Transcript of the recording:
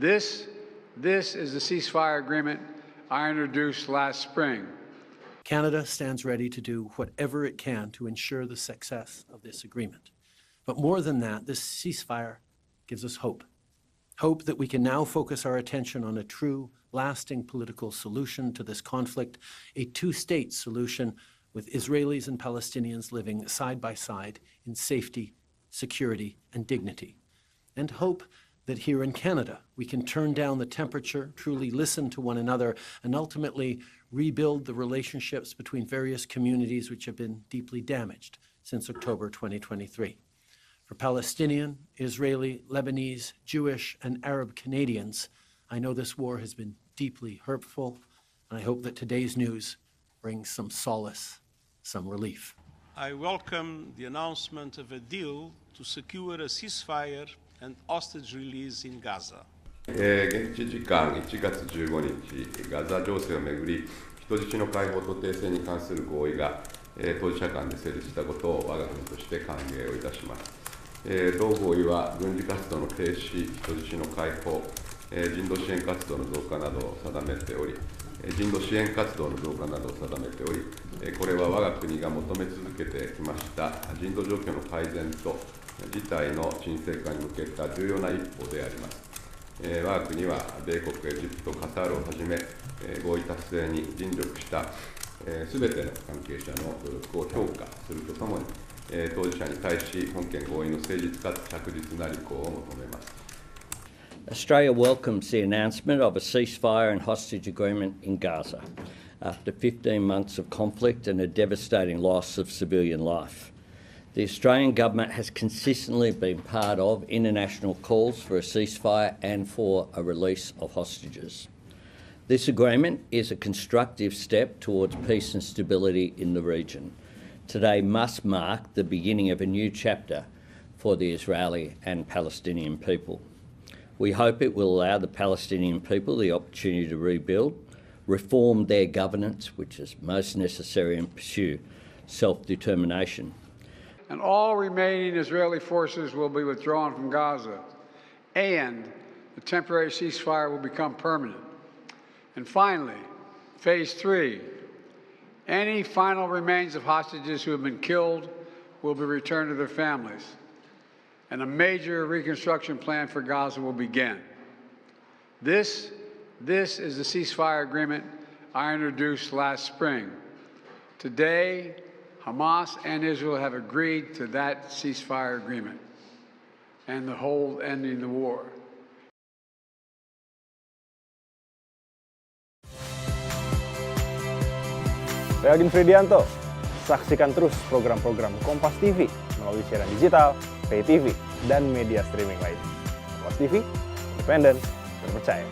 This is the ceasefire agreement I introduced last spring. Canada stands ready to do whatever it can to ensure the success of this agreement. But more than that, this ceasefire gives us hope. Hope that we can now focus our attention on a true, lasting political solution to this conflict, a two-state solution with Israelis and Palestinians living side by side in safety, security, and dignity. And hope that here in Canada, we can turn down the temperature, truly listen to one another, and ultimately rebuild the relationships between various communities which have been deeply damaged since October 2023. For Palestinian, Israeli, Lebanese, Jewish, and Arab Canadians, I know this war has been deeply hurtful, and I hope that today's news brings some solace, some relief. I welcome the announcement of a deal to secure a ceasefire and hostage release in Gaza. 現地時間1月15日、ガザ情勢をめぐり、人質の解放と停戦に関する合意が、当事者間で成立したことを我が国として歓迎をいたします。同合意は軍事活動の停止、人質の解放、人道支援活動の増加などを定めており、これは我が国が求め続けてきました人道状況の改善と事態の沈静化に向けた重要な一歩であります。我が国は米国、エジプト、カタールをはじめ、合意達成に尽力したすべての関係者の努力を評価するとともに、当事者に対し本件合意の誠実かつ着実な履行を求めます。Australia welcomes the announcement of a ceasefire and hostage agreement in Gaza after 15 months of conflict and a devastating loss of civilian life. The Australian government has consistently been part of international calls for a ceasefire and for a release of hostages. This agreement is a constructive step towards peace and stability in the region. Today must mark the beginning of a new chapter for the Israeli and Palestinian people. We hope it will allow the Palestinian people the opportunity to rebuild, reform their governance, which is most necessary, and pursue self-determination. And all remaining Israeli forces will be withdrawn from Gaza, and the temporary ceasefire will become permanent. And finally, phase 3, any final remains of hostages who have been killed will be returned to their families, and a major reconstruction plan for Gaza will begin. This is the ceasefire agreement I introduced last spring. Today, Hamas and Israel have agreed to that ceasefire agreement and the whole ending the war. Saya Agin Fridianto. Saksikan terus program-program Kompas TV melalui siaran digital, pay TV, dan media streaming lainnya. Kompas TV, independen, terpercaya.